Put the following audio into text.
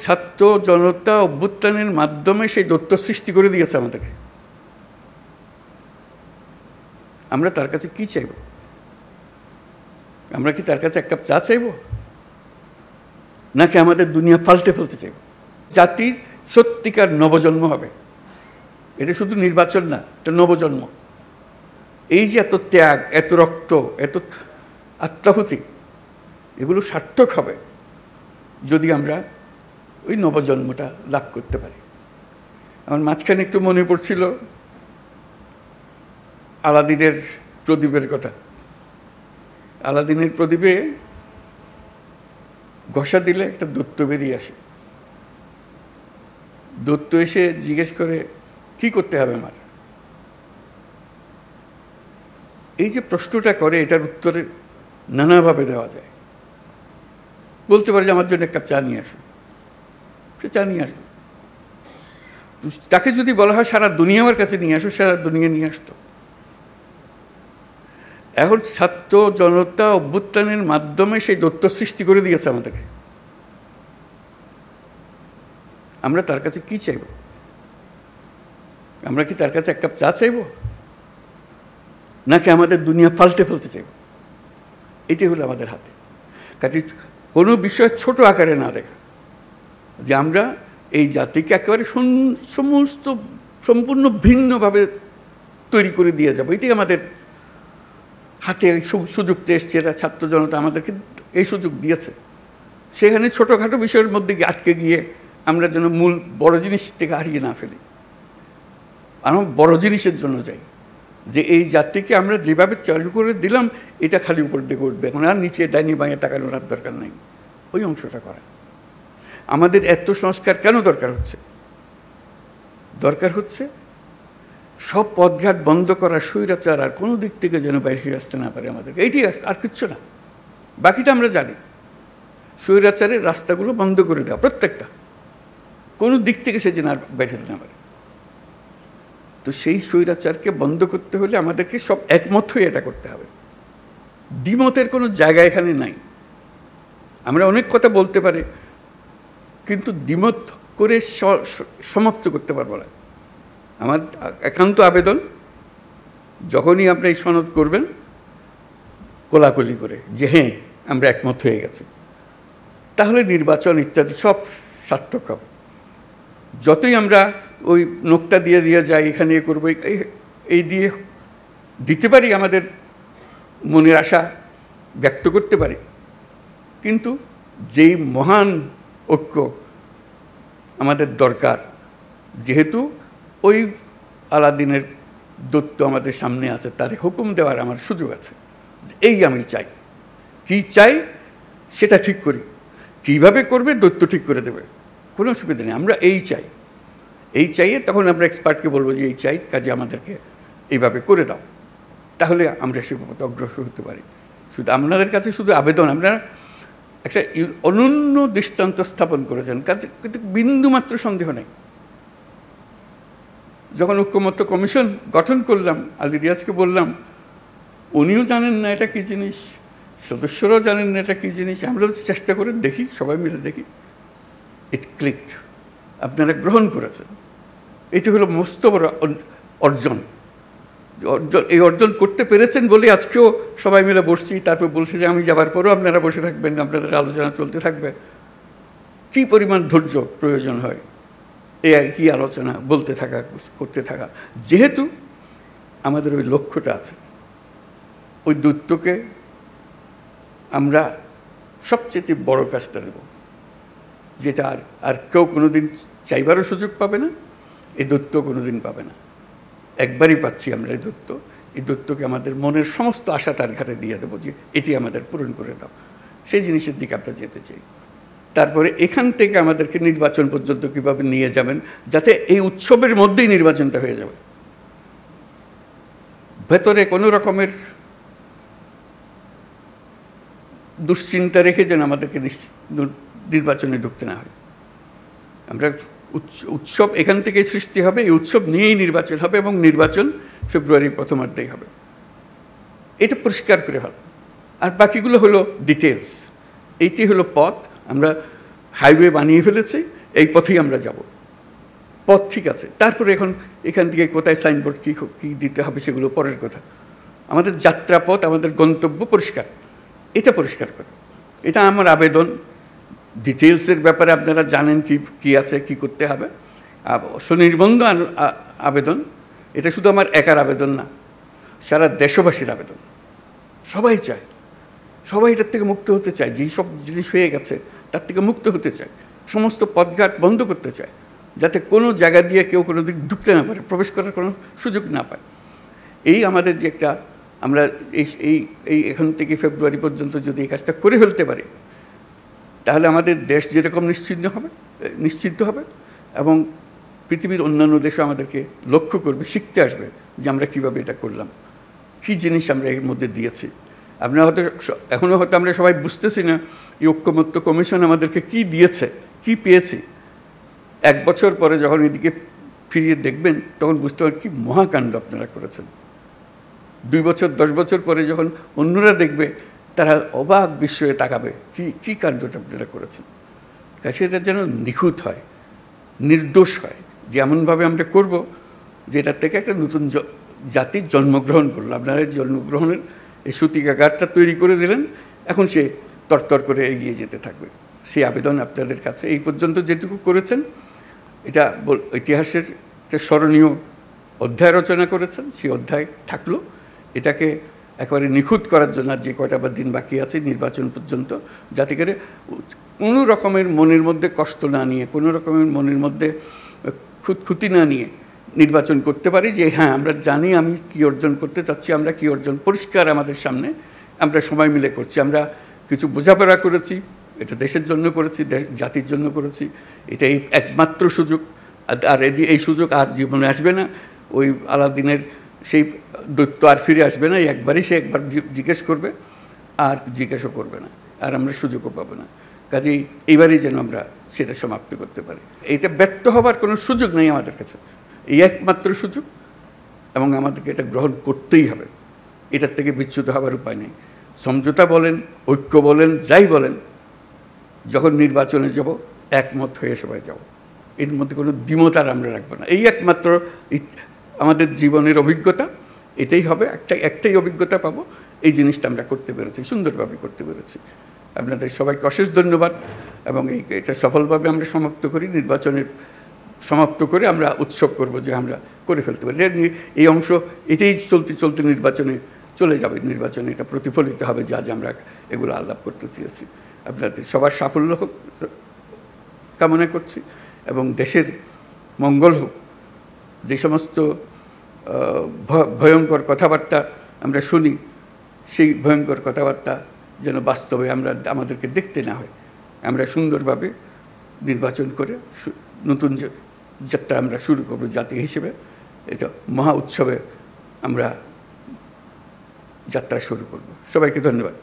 ছাত্র জনতা অভ্যুত্থানের মাধ্যমে সেই দৈত্য সৃষ্টি করে দিয়েছে আমাদেরকে। আমরা তার কাছে কি চাইব? আমরা কি তার কাছে এক কাপ চা চাইব, নাকি আমাদের দুনিয়া পাল্টে ফেলতে চাইব? জাতির সত্যিকার নবজন্ম হবে। এটা শুধু নির্বাচন না, এটা নবজন্ম। এই যে এত ত্যাগ, এত রক্ত, এত আত্মাহুতি, এগুলো সার্থক হবে যদি আমরা ওই নবজন্মটা লাভ করতে পারি। আমার মাঝখানে একটু মনে পড়ছিল আলাদিনের প্রদীপের কথা। আলাদিনের প্রদীপে ঘষা দিলে একটা দৈত্য বেরিয়ে আসে। দৈত্য এসে জিজ্ঞেস করে, কি করতে হবে আমার? এই যে প্রশ্নটা করে, এটার উত্তরে নানাভাবে দেওয়া যায়। বলতে পারে যে আমার জন্য এক কাপ চা নিয়ে আসো, সে চা নিয়ে আসবে। তাকে যদি বলা হয় সারা দুনিয়া আমার কাছে নিয়ে আসো, সারা দুনিয়া নিয়ে আসতো। এখন ছাত্র জনতা অভ্যুত্থানের মাধ্যমে সেই দৈত্য সৃষ্টি করে দিয়েছে আমাদেরকে। আমরা তার কাছে কি চাইব? আমরা কি তার কাছে এক কাপ চা চাইব, নাকি আমাদের দুনিয়া পাল্টে ফেলতে চাইব? এটি হলো আমাদের হাতে। কাজে কোনো বিষয় ছোট আকারে না দেখা, যে আমরা এই জাতিকে একেবারে সম্পূর্ণ ভিন্নভাবে তৈরি করে দিয়ে যাব, এটি আমাদের হাতে সুযোগটা এসছে। এরা ছাত্র জনতা আমাদেরকে এই সুযোগ দিয়েছে। সেখানে ছোটোখাটো বিষয়ের মধ্যে আটকে গিয়ে আমরা যেন মূল বড় জিনিস থেকে হারিয়ে না ফেলি। আমরা বড় জিনিসের জন্য যাই, যে এই জাতিকে আমরা যেভাবে চালু করে দিলাম, এটা খালি উপর দিকে উঠবে, এখন আর নিচে ডাইনি বাঁয়ে তাকানোর আর দরকার নেই। ওই অংশটা করা। আমাদের এত সংস্কার কেন দরকার হচ্ছে? দরকার হচ্ছে সব পথঘাট বন্ধ করা, স্বৈরাচার আর কোনো দিক থেকে যেন বাইরে আসতে না পারে আমাদেরকে। এইটি আর কিচ্ছু না, বাকিটা আমরা জানি। স্বৈরাচারের রাস্তাগুলো বন্ধ করে দেওয়া, প্রত্যেকটা, কোনো দিক থেকে সে যেন আর বাইরে না পারে। তো সেই স্বৈরাচারকে বন্ধ করতে হলে আমাদেরকে সব একমত হয়ে এটা করতে হবে। দ্বিমতের কোনো জায়গা এখানে নাই। আমরা অনেক কথা বলতে পারি, কিন্তু দ্বিমত করে সমাপ্ত করতে পারবো না। আমার একান্ত আবেদন, যখনই আপনি এই সনদ করবেন, কোলাকুলি করে যে হ্যাঁ আমরা একমত হয়ে গেছি, তাহলে নির্বাচন ইত্যাদি সব সার্থক হবে। যতই আমরা ওই নোকটা দিয়ে দিয়ে যাই, এখানে এ করবো, এই দিয়ে দিতে পারি, আমাদের মনের আশা ব্যক্ত করতে পারি, কিন্তু যেই মহান ঐক্য আমাদের দরকার, যেহেতু ওই আলাদিনের দৈত্য আমাদের সামনে আছে, তার হুকুম দেওয়ার আমার সুযোগ আছে। এই আমি চাই, কি চাই সেটা ঠিক করি, কিভাবে করবে দৈত্য ঠিক করে দেবে, কোনো অসুবিধা নেই। আমরা এই চাই, এই চাইয়ে তখন আমরা এক্সপার্টকে বলবো যে এই চাই, কাজে আমাদেরকে এইভাবে করে দাও, তাহলে আমরা সে পথে অগ্রসর হতে পারি। শুধু আপনাদের কাছে শুধু আবেদন, আপনারা একটা অনন্য দৃষ্টান্ত স্থাপন করেছেন, কাজে কিন্তু বিন্দুমাত্র সন্দেহ নেই। যখন ঐক্যমত্য কমিশন গঠন করলাম, আলী রিয়াজকে বললাম, উনিও জানেন না এটা কী জিনিস, সদস্যরাও জানেন না এটা কী জিনিস, আমরা চেষ্টা করে দেখি, সবাই মিলে দেখি, ইট ক্লিকড, আপনারা গ্রহণ করেছেন। এটি হলো মস্ত বড় অর্জন। এই অর্জন করতে পেরেছেন বলে আজকেও সবাই মিলে বসছি, তারপর বলছি যে আমি যাবার পরেও আপনারা বসে থাকবেন, আপনাদের আলোচনা চলতে থাকবে। কী পরিমাণ ধৈর্য প্রয়োজন হয় এই একই আলোচনা বলতে থাকা, করতে থাকা, যেহেতু আমাদের ওই লক্ষ্যটা আছে। ওই দৈত্যকে আমরা সবচেয়ে বড় কাজটা নেব, যেটা আর কেউ কোনোদিন চাইবারও সুযোগ পাবে না, এই দৈত্য কোনোদিন পাবে না। একবারই পাচ্ছি আমরা এই দৈত্য। এই দৈত্যকে আমাদের মনের সমস্ত আশা তার ঘাটে দিয়ে দেবো, যে এটি আমাদের পূরণ করে দাও। সেই জিনিসের দিকে আমরা যেতে চাই। তারপরে এখান থেকে আমাদেরকে নির্বাচন পর্যন্ত কীভাবে নিয়ে যাবেন, যাতে এই উৎসবের মধ্যেই নির্বাচনটা হয়ে যাবে, ভেতরে কোনো রকমের দুশ্চিন্তা রেখে যেন আমাদেরকে নির্বাচনে ঢুকতে না হয়। আমরা উৎসব এখান থেকেই সৃষ্টি হবে, এই উৎসব নিয়েই নির্বাচন হবে, এবং নির্বাচন ফেব্রুয়ারির প্রথমার্ধেই হবে। এটা পরিষ্কার করে ভালো। আর বাকিগুলো হলো ডিটেলস। এইটি হলো পথ। আমরা হাইওয়ে বানিয়ে ফেলেছি, এই পথেই আমরা যাব, পথ ঠিক আছে। তারপরে এখন এখান থেকে কোথায় সাইনবোর্ড কী দিতে হবে সেগুলো পরের কথা। আমাদের যাত্রাপথ, আমাদের গন্তব্য পরিষ্কার, এটা পরিষ্কার করে, এটা আমার আবেদন। ডিটেলসের ব্যাপারে আপনারা জানেন কি আছে, কি করতে হবে। স্বনির্বন্ধ আবেদন, এটা শুধু আমার একার আবেদন না, সারা দেশবাসীর আবেদন। সবাই চায়, সবাই এটার থেকে মুক্ত হতে চায়, যেই সব জিনিস হয়ে গেছে তার থেকে মুক্ত হতে চায়। সমস্ত পথঘাট বন্ধ করতে চায়, যাতে কোনো জায়গা দিয়ে কেউ কোনো দিক ঢুকতে না পারে, প্রবেশ করার কোনো সুযোগ না পায়। এই আমাদের যে একটা, আমরা এই এখান থেকে ফেব্রুয়ারি পর্যন্ত যদি এই কাজটা করে ফেলতে পারি, তাহলে আমাদের দেশ যেরকম নিশ্চিন্ত হবে এবং পৃথিবীর অন্যান্য দেশও আমাদেরকে লক্ষ্য করবে, শিখতে আসবে যে আমরা কীভাবে এটা করলাম, কী জিনিস আমরা এর মধ্যে দিয়েছি। আপনারা হয়তো এখনও হয়তো আমরা সবাই বুঝতেছি না এই ঐক্যমত্য কমিশন আমাদেরকে কি দিয়েছে, কি পেয়েছি। 1 বছর পরে যখন এদিকে ফিরিয়ে দেখবেন তখন বুঝতে পারবেন কি মহাকাণ্ড আপনারা করেছেন। 2 বছর 10 বছর পরে যখন অন্যরা দেখবে, তারা অবাক বিস্ময়ে তাকাবে কি কাণ্ডটা আপনারা করেছেন। কাছে এটা যেন নিখুঁত হয়, নির্দোষ হয়, যে এমনভাবে আমরা করব যে এটার থেকে একটা নতুন জাতির জন্মগ্রহণ করলো। আপনারা জন্মগ্রহণের এই সূতিকাগারটা তৈরি করে দিলেন, এখন সে তরতর করে এগিয়ে যেতে থাকবে। সেই আবেদন আপনাদের কাছে, এই পর্যন্ত যেটুকু করেছেন এটা ইতিহাসের একটা স্মরণীয় অধ্যায় রচনা করেছেন, সেই অধ্যায় থাকলো। এটাকে একেবারে নিখুঁত করার জন্য যে কয়টা বা দিন বাকি আছে নির্বাচন পর্যন্ত, যাতে করে কোনো রকমের মনের মধ্যে কষ্ট না নিয়ে, কোনো রকমের মনের মধ্যে খুঁতখুঁতি না নিয়ে নির্বাচন করতে পারি, যে হ্যাঁ আমরা জানি আমি কি অর্জন করতে চাচ্ছি, আমরা কি অর্জন পরিষ্কার আমাদের সামনে, আমরা সবাই মিলে করছি। আমরা কিছু বোঝাপড়া করেছি, এটা দেশের জন্য করেছি, জাতির জন্য করেছি, এটাই একমাত্র সুযোগ। আর এই সুযোগ আর জীবনে আসবে না। ওই আলাদিনের সেই দৈত্য আর ফিরে আসবে না, একবারই সে একবার জিজ্ঞেস করবে আর জিজ্ঞাসা করবে না, আর আমরা সুযোগও পাবো না। কাজেই এইবারই যেন আমরা সেটা সমাপ্ত করতে পারি। এইটা ব্যর্থ হবার কোনো সুযোগ নেই আমাদের কাছে, এই একমাত্র সুযোগ, এবং আমাদেরকে এটা গ্রহণ করতেই হবে। এটার থেকে বিচ্যুত হবার উপায় নেই। সমঝোতা বলেন, ঐক্য বলেন, যাই বলেন, যখন নির্বাচনে যাব একমত হয়ে সবাই যাব, এর মধ্যে কোনো দ্বিমত আর আমরা রাখবো না। এই একমাত্র আমাদের জীবনের অভিজ্ঞতা, এটাই হবে, একটাই অভিজ্ঞতা পাবো। এই জিনিসটা আমরা করতে পেরেছি, সুন্দরভাবে করতে পেরেছি। আপনাদের সবাইকে অশেষ ধন্যবাদ, এবং এটা সফলভাবে আমরা সমাপ্ত করি। নির্বাচনের সমাপ্ত করে আমরা উৎসব করব যে আমরা করে ফেলতে পারি। এই অংশ এটাই চলতে নির্বাচনে চলে যাবে, নির্বাচনে এটা প্রতিফলিত হবে যা আমরা এগুলো আলাপ করতে চেয়েছি। আপনাদের সবার সাফল্য হোক কামনা করছি, এবং দেশের মঙ্গল হোক। যে সমস্ত ভয়ঙ্কর কথাবার্তা আমরা শুনি, সেই ভয়ঙ্কর কথাবার্তা যেন বাস্তবে আমাদেরকে দেখতে না হয়। আমরা সুন্দরভাবে নির্বাচন করে নতুন যাত্রা আমরা শুরু করব জাতি হিসেবে। এটা মহা উৎসবে আমরা যাত্রা শুরু করব। সবাইকে ধন্যবাদ।